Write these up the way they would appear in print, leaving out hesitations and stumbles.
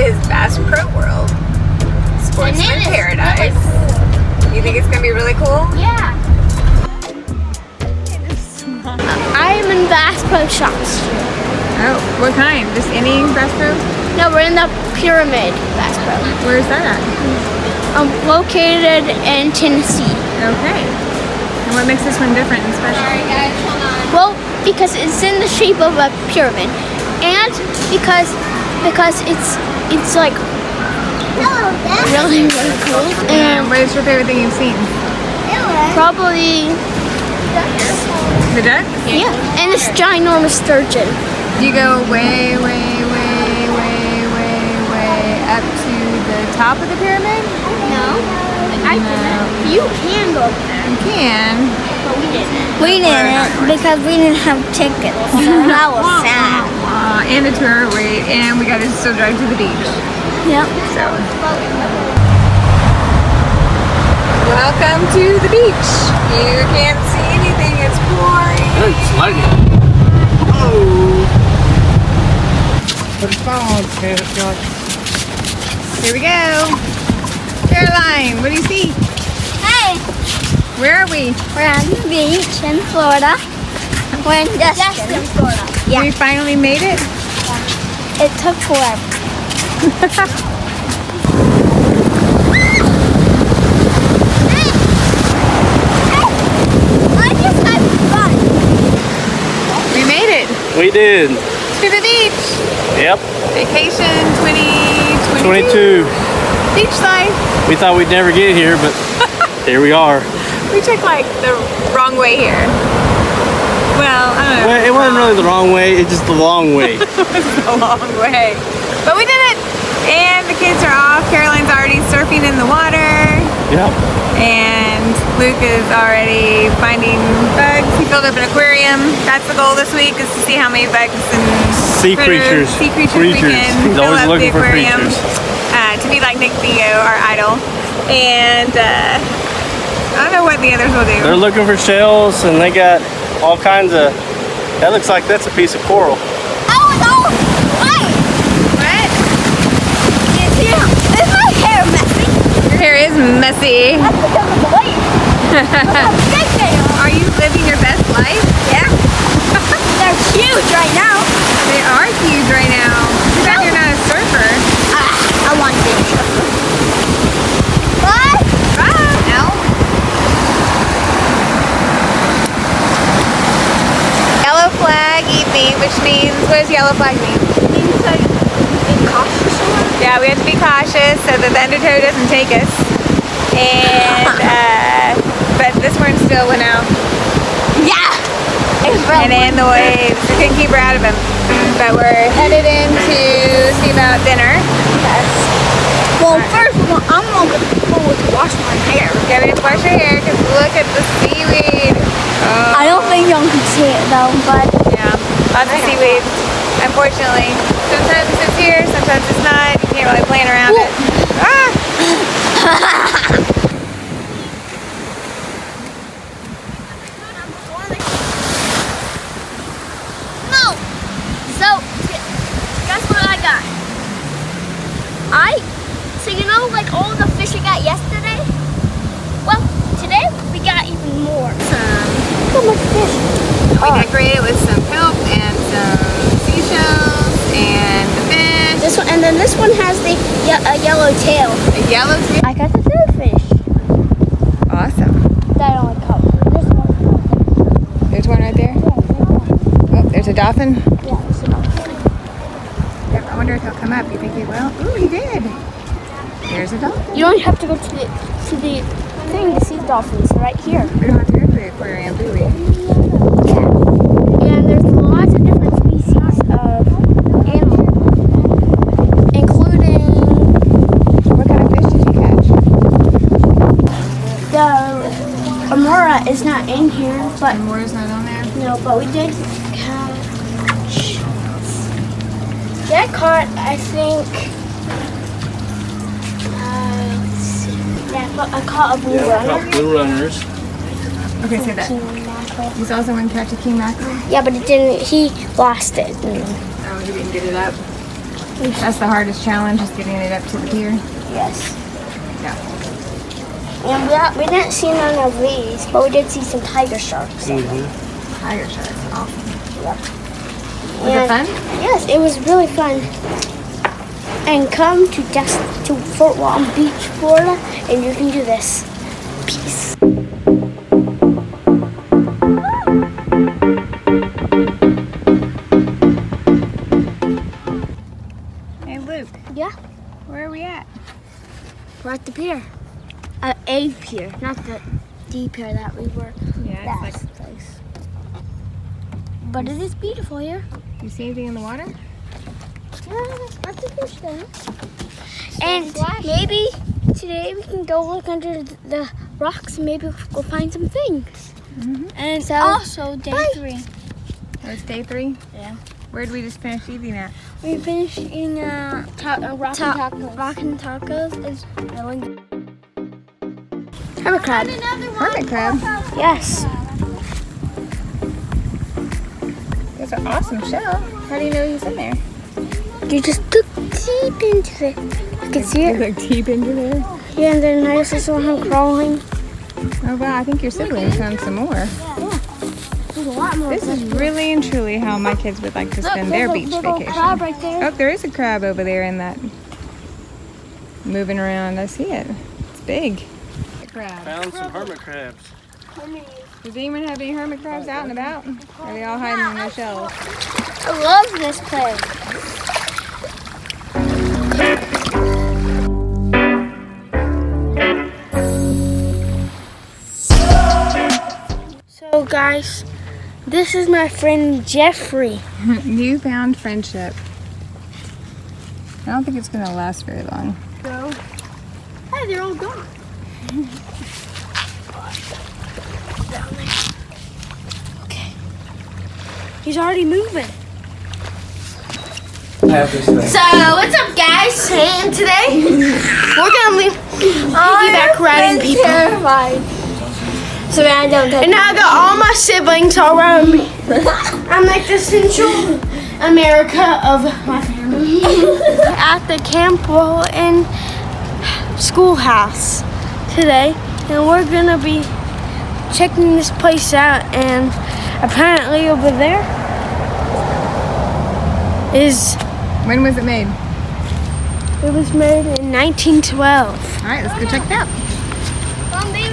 is Bass Pro World. Sportsman Paradise. Really cool. You think it's gonna be really cool? Yeah. I am in Bass Pro Shops. Oh, what kind? Just any Bass Pro? No, we're in the Pyramid Bass Pro. Where's that at? Located in Tennessee. Okay. And what makes this one different and special? Sorry guys, hold on. Well, because it's in the shape of a pyramid, and because it's like really cool. And what is your favorite thing you've seen? Probably The duck? yeah, and this ginormous sturgeon. Do you go way, way, way, way, way, way up to the top of the pyramid? No, I didn't. You can go there. You can. But we didn't. We didn't because we didn't have tickets. So that was sad. And a tour wait, and we got to still drive to the beach. Yep. So. Welcome to the beach. You can't see anything. It's pouring. It's lightning. Oh. Put it on, Here we go. Caroline, what do you see? Hey, Where are we? we're on the beach in Florida. We're in Destin, Florida. Yeah. We finally made it. It took forever. I just had fun. We made it We did. to the beach. Yep. Vacation 2022. 22. Beach life. We thought we'd never get here, but here we are. We took like the wrong way here. Well, I don't know. Well, it wasn't really the wrong way, it's just the long way. It was a long way. But we did it. And the kids are off. Caroline's already surfing in the water. Yep. And Luke is already finding bugs. He filled up an aquarium. That's the goal this week, is to see how many bugs and Sea creatures. sea creatures we can He's fill always up the looking for aquarium. creatures. To be like Nick Vigo, our idol. And I don't know what the others will do. They're looking for shells, and they got all kinds of. That looks like that's a piece of coral. Oh, no! Wait! What? Is my hair messy? Your hair is messy. That's because of the weight. Look how big they are. Are you living your best life? Yeah. They're huge right now. They are huge right now. Too bad you're not a surfer. I want to be a surfer. What? Bye. No. Yellow flag evening, which means, what does yellow flag mean? It means like being cautious or what? Yeah, we have to be cautious so that the undertow doesn't take us. And, but this one still went out. Yeah. And in the waves. We couldn't keep her out of them. But we're headed in to see about dinner. Well, first of all, I'm going to wash my hair. Yeah, we have to wash our hair because look at the seaweed. Oh. I don't think y'all can see it though, but Yeah, lots of seaweed. Unfortunately, sometimes it's here, sometimes it's not. You can't really plan around it. Ah! no. So, guess what I got? So you know, like all the fish we got yesterday? Well, today we got even more. So much fish. We decorated with some kelp and some seashells and the fish. This one, and then this one has the a yellow tail. A yellow tail. I got the third fish. Awesome. That only caught this one. There's one right there. Oh, there's a dolphin. Yeah, this one. Yep, I wonder if he'll come up. You think he will? Ooh, he did. There's a dolphin. You don't have to go to the thing to see dolphins. They're right here. We don't have to go to the aquarium, do we? And there's lots of different species of animals, including What kind of fish did you catch? the Amura is not in here, but Mora's not on there. no, but we did catch. That caught, I think. Let's see. Yeah, but I caught a blue runner. Blue runners. Okay, say that. King mackerel. He's also going to catch a king mackerel. Yeah, but it didn't. He lost it. Oh, he didn't get it up. That's the hardest challenge, is getting it up to the pier. Yes. Yeah. And we didn't see none of these, but we did see some tiger sharks. Tiger sharks, awesome. Yep. Was it fun? Yes, it was really fun. And come to Fort Walton Beach, Florida, and you can do this. Peace. Hey Luke, Yeah, where are we at? we're at the pier. A pier, not the D pier that we were. Yeah, That it's like, place. But it is beautiful here. you see anything in the water? Yeah, there's lots of fish there. And maybe today we can go look under the rocks and maybe we'll find some things. And so, also day 3. Oh, it's day 3? Yeah. Where did we just finish eating at? We finished eating rockin' tacos. It's really good. Hermit crab. Hermit crab? Yes. That's an awesome shell. How do you know he's in there? You just look deep into it. You can see You it. look deep into there? Yeah, and then I just saw him crawling. Oh wow, I think your siblings found some more. There's a lot more. This is really and truly how my kids would like to spend their beach vacation. Crab right there. Oh, there is a crab over there in that, moving around. I see it. It's big. Crab. Found some hermit crabs. Does anyone have any hermit crabs out and about? Or are they all hiding in their shells? I love this place. So guys, this is my friend Jeffrey. Newfound friendship. I don't think it's going to last very long. So, hey, they're all gone. Down there. Okay. He's already moving. So, what's up, guys? And today, we're gonna leave piggyback riding people. Terrified. So I don't. And now I got all my siblings all around me. I'm like the Central America of my family. At the Camp Walton schoolhouse today, and we're gonna be checking this place out. And apparently over there is. When was it made? It was made in 1912. All right, let's go check it out.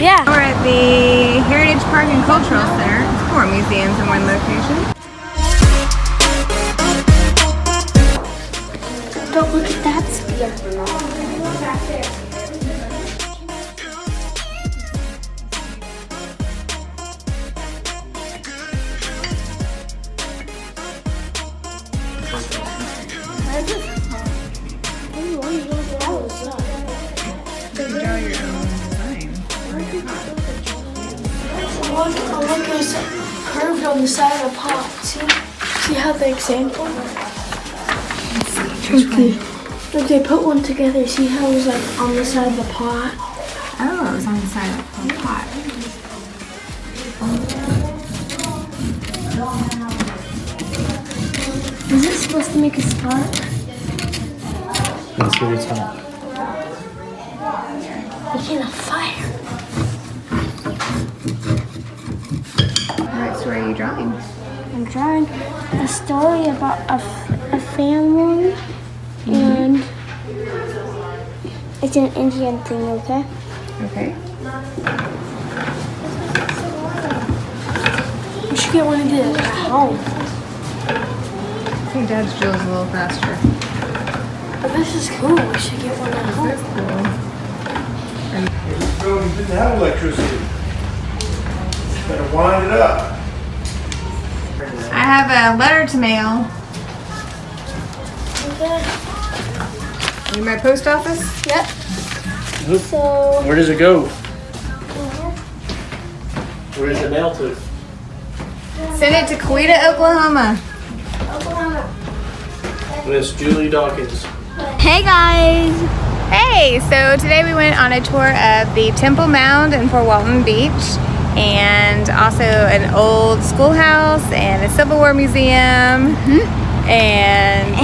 Yeah. We're at the Heritage Park and Cultural Center. It's 4 museums in one location. But look at that spear. Draw your own design. Look, it's curved on the side of the pot. See how the example? Okay. Like they put one together. See how it was like on the side of the pot? Oh, it was on the side of the pot. Is this supposed to make a spark? Let's see what's on. Making a fire. What story are you drawing? I'm drawing a story about a family, and it's an Indian thing, okay? Okay. We should get one of these at home. I think Dad's drill's a little faster. But this is cool. We should get one at home. That's cool. This building didn't have electricity. Better wind it up. I have a letter to mail. Okay. You my post office? Yep. So, Where does it go? Where is it mailed to? Send it to Coweta, Oklahoma. Miss Julie Dawkins. hey guys. Hey, so today we went on a tour of the Temple Mound in Fort Walton Beach, and also an old schoolhouse and a Civil War museum. and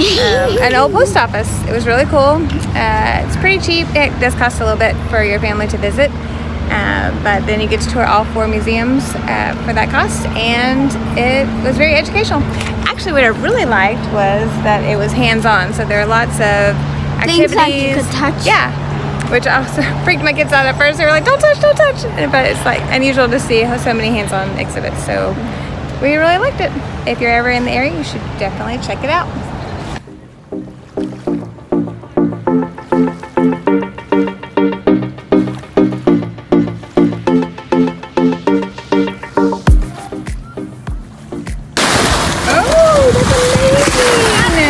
an old post office. It was really cool. It's pretty cheap. It does cost a little bit for your family to visit, but then you get to tour all 4 museums for that cost, and it was very educational. Actually, what I really liked was that it was hands-on, so there are lots of activities. Things like you could touch. Yeah, which also freaked my kids out at first. They were like, don't touch, don't touch. But it's like unusual to see so many hands-on exhibits. So we really liked it. If you're ever in the area, you should definitely check it out. Oh, that's amazing!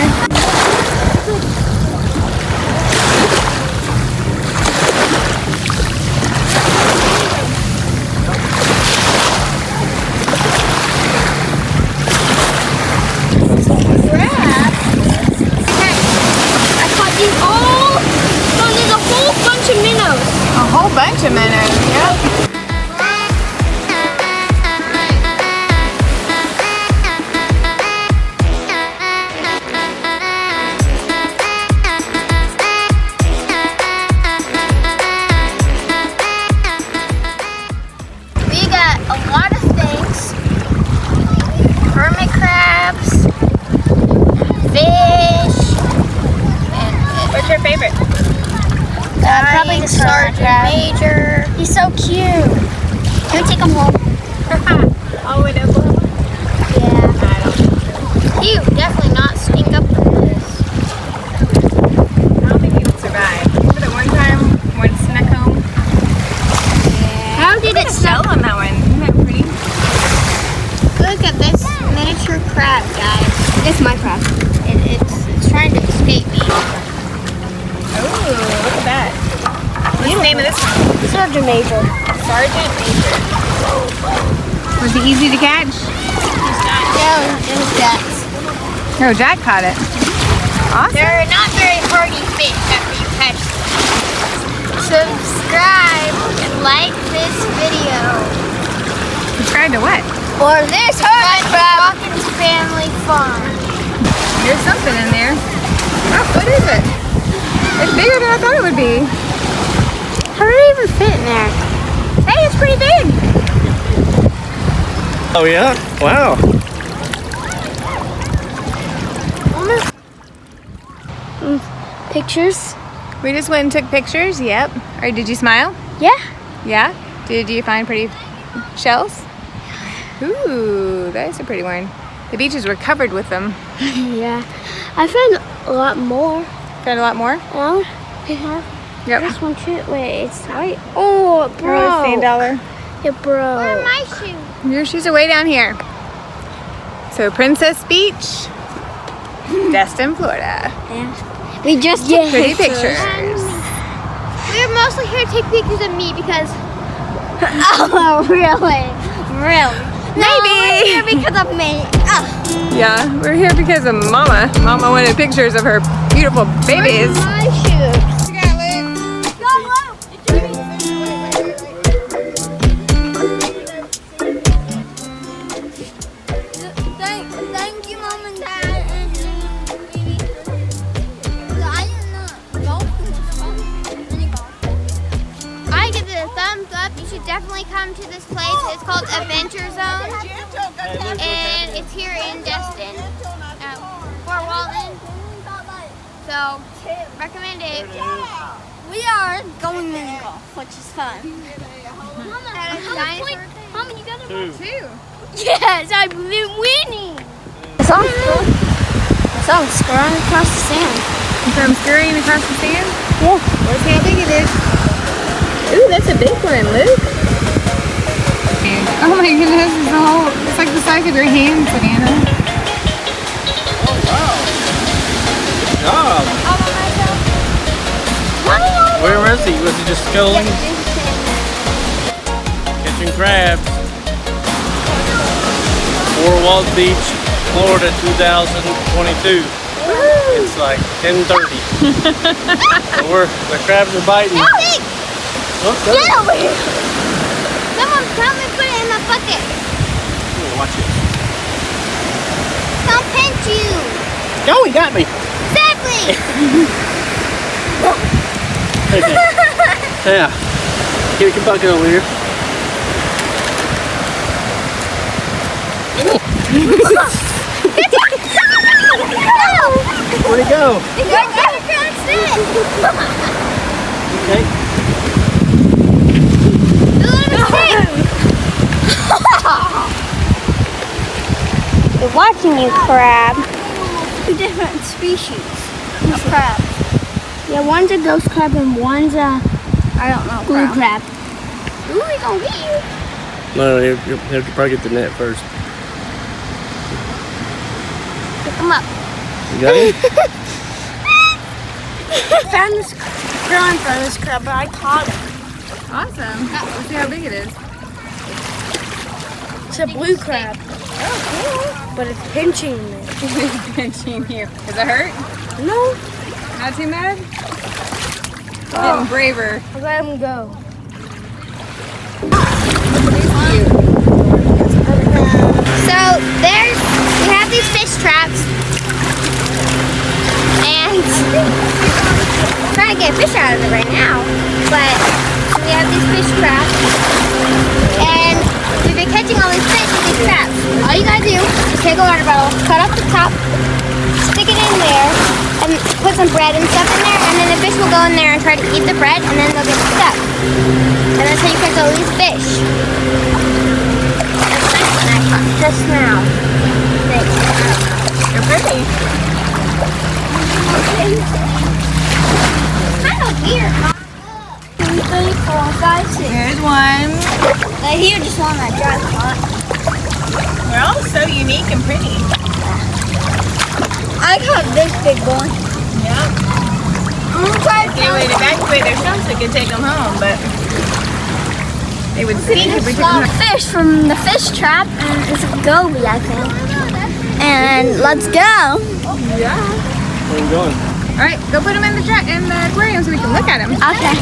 A whole bunch of minnows, yep. We got a lot of things. Hermit crabs, fish, and What's your favorite? probably the sergeant major. He's so cute. Can we take him home? Oh, it is. Yeah. He would definitely not sneak up with this. I don't think he would survive. Remember that one time one snuck home? How did it Shell on that one. Isn't that pretty? Look at this miniature crab, guys. It's my crab. It's trying to escape me. Oh, look at that. What's the name of this one? Sergeant Major. Sergeant Major. Was he easy to catch? Yeah, it was Jack's. No, Jack caught it. Awesome. They're not very hardy fish after you catch them. Subscribe and like this video. Subscribe to what? For this Dawkins Family Farm. There's something in there. Oh, what is it? It's bigger than I thought it would be. How did it even fit in there? Hey, it's pretty big. Oh yeah? Wow. Pictures? We just went and took pictures. Yep. Or did you smile? Yeah. Yeah. Did you find pretty shells? Ooh, that is a pretty one. The beaches were covered with them. Yeah. I found a lot more. Found a lot more? Oh, we have Yep. this one too. Wait, it's white. Oh, it broke. $10. It broke. Where are my shoes? Your shoes are way down here. So Princess Beach, Destin, Florida. We just took Pretty pictures. We're mostly here to take pictures of me because. Oh, really? Really? No, we're here because of me. Yeah, we're here because of Mama. Mama wanted pictures of her beautiful babies. Where's my shoes? You got it, Luke. Go, Thank you, Mom and Dad, and baby. I didn't know. I give it a thumbs up. You should definitely come to this place. It's called Adventure Zone, and it's here in Destin, Fort Walton. So, recommend it. We are going mini golf, which is fun. Mama, you got a 2. Yes, I've been winning. The song's scrolling across the sand. From scurrying across the sand? Yeah. Let's see how big it is. Ooh, that's a big one, Luke. Oh my goodness, it's like the size of your hand, Savannah. Oh wow. Good job. Where was he? Was he just schooling? Catching crabs. Fort Walton Beach, Florida 2022. It's like 10:30. So the crabs are biting. Look, Get over here. Someone help me put it in my bucket. watch it. Don't pinch you. Oh, he got me. Exactly. Okay. Yeah. Get your bucket over here. Where'd he go? Okay. We're watching you, crab. Two different species of crab. Yeah, one's a ghost crab and one's a, I don't know, blue crab. Ooh, he gonna get you. No, you have to probably get the net first. Pick him up. You got it? I found this girl in front of this crab, but I caught it. Awesome. Let's see how big it is. It's a blue crab. Oh, But it's pinching me. cool. It's pinching you. Does it hurt? No, Not too bad? Getting braver. I let him go. So we have these fish traps, and I'm trying to get fish out of it right now. But we have these fish traps, and we've been catching all these fish with these traps. All you gotta do is take a water bottle, cut off the top, stick it in there, and put some bread and stuff in there, and then the fish will go in there and try to eat the bread, and then they'll get stuck. And that's how you catch all these fish. Just now. You're pretty. Kind of weird. Here's one. Here, just one that drives hot. They're all so unique and pretty. I caught this big one. Yeah. I'm gonna try to They would evacuate their stumps so we could take them home, but they would stink if we took them home. fish from the fish trap, and it's a goby, I think. And let's go. Yeah. Where are you going? All right, go put them in the aquarium so we can look at them. Okay.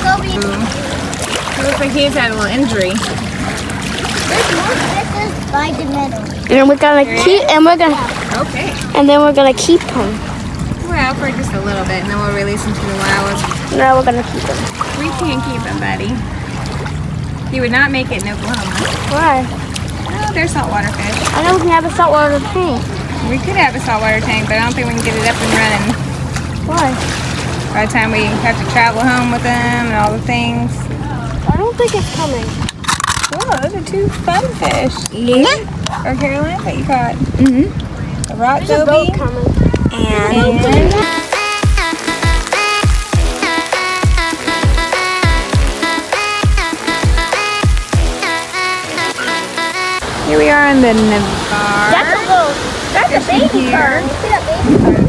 It looks like he's had a little injury. This is by the middle. And we're gonna keep, Okay. and then we're gonna keep him. Well, for just a little bit, and then we'll release him to the wild. No, we're gonna keep him. We can't keep him, buddy. He would not make it in Oklahoma. Why? Oh, they're saltwater fish. I know we can have a saltwater tank. We could have a saltwater tank, but I don't think we can get it up and running. Why? By the time we have to travel home with them and all the things. I don't think it's coming. Whoa, those are two fun fish. Yeah. Or Caroline that you caught. Mm-hmm. A rock There's a boat goby. coming. And here we are in the Navarre. That's a baby bird. See that baby bird?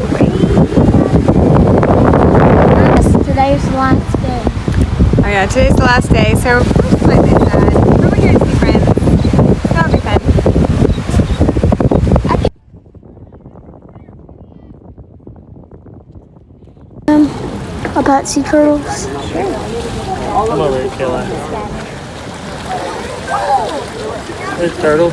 Today's the last day. Oh yeah, today's the last day, so we're slightly sad. But we're here to see friends. That'll be fun. About sea turtles. Come over here, Kayla. There's turtle.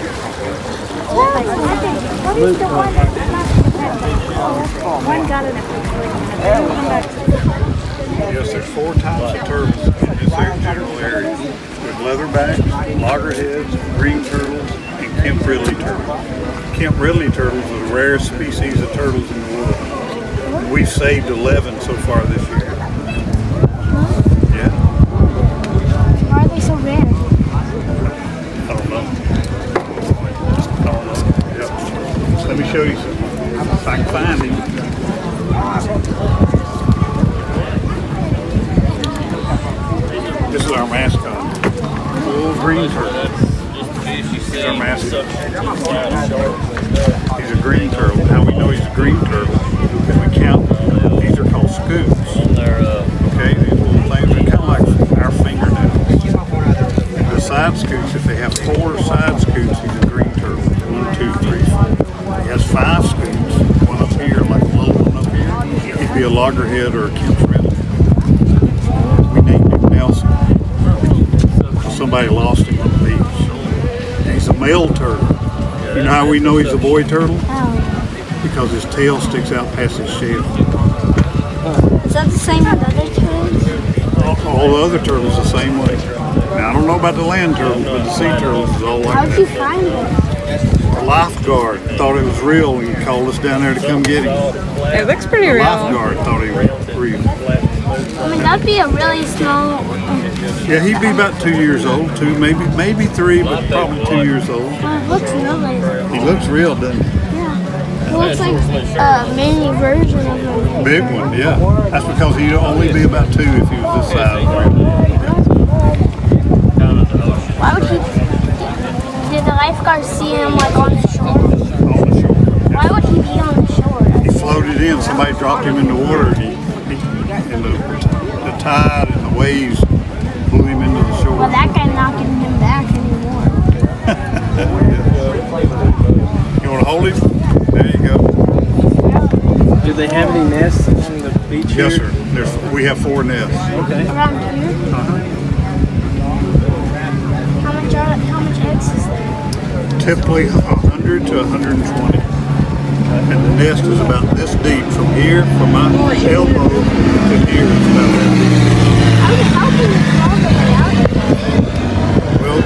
Yes, there's 4 types of turtles in this general area. There's leatherbacks, loggerheads, green turtles, and Kemp Ridley turtles. Kemp Ridley turtles are the rarest species of turtles in the world. We've saved 11 so far this year. Yeah, Why are they so rare? I don't know. Yep. Let me show you some. If I can find him. This is our mascot, little green turtle. He's our mascot. He's a green turtle. How we know he's a green turtle is we count. These are called scoots. Okay, these little things are kind of like our fingernails. The side scoots, if they have 4 side scoots, he's a green turtle. 1, 2, 3, 4. He has 5 scoots. One up here, like a little one up here. He'd be a loggerhead or a Kemp Ridley. We named him Nelson. Somebody lost him on the beach. And he's a male turtle. You know how we know he's a boy turtle? because his tail sticks out past his shell. Is that the same with other turtles? All the other turtles the same way. Now I don't know about the land turtles, but the sea turtles is all like How'd that. you find it? The lifeguard thought it was real and called us down there to come get him. It looks pretty The real. lifeguard thought he was real. I mean, that'd be a really small. Yeah, he'd be about 2 years old, maybe 3, but probably 2 years old. It looks really. He looks real, doesn't he? Yeah. It looks like a mini version of a Big one, yeah. That's because he'd only be about 2 if he was this size. Why would he? Did the lifeguard see him like on the shore? On the shore. Why would he be on the shore? He floated in. Somebody dropped him in the water. And the tide and the waves blew him into the shore. Well, that guy's not getting him back anymore. You want to hold him? There you go. Do they have any nests along the beach Yes, here? sir. We have 4 nests. Okay. Around here? How much eggs is there? Typically 100 to 120. And the nest is about this deep from here, from my elbow to here. It's about that How can you crawl the way out? deep. Well,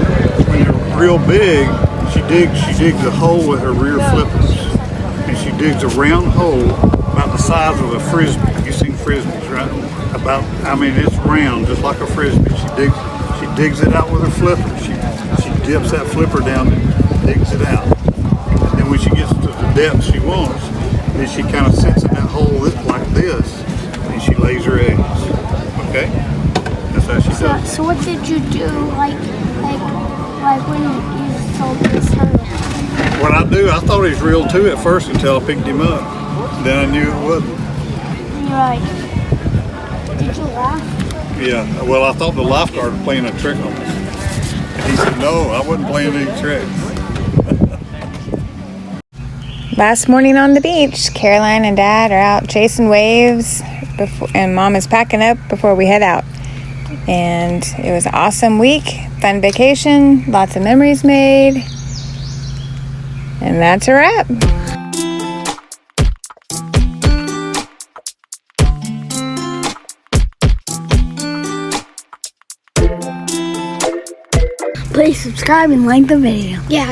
when they're real big, she digs a hole with her rear flippers. And she digs a round hole about the size of a frisbee. You've seen frisbees, right? It's round, just like a frisbee. She digs it out with her flipper. She dips that flipper down and digs it out. And then when she gets to the depth she wants, then she kind of sits in that hole like this, and she lays her eggs. Okay? That's how she does it. So what did you do, like when you sold this turtle? What I do, I thought he was real too at first until I picked him up. Then I knew it wasn't. And you're like, did you laugh? Yeah, well, I thought the lifeguard was playing a trick on me. And he said, no, I wasn't playing any tricks. Last morning on the beach, Caroline and Dad are out chasing waves, and Mom is packing up before we head out. And it was an awesome week, fun vacation, lots of memories made, and that's a wrap. Please subscribe and like the video. Yeah.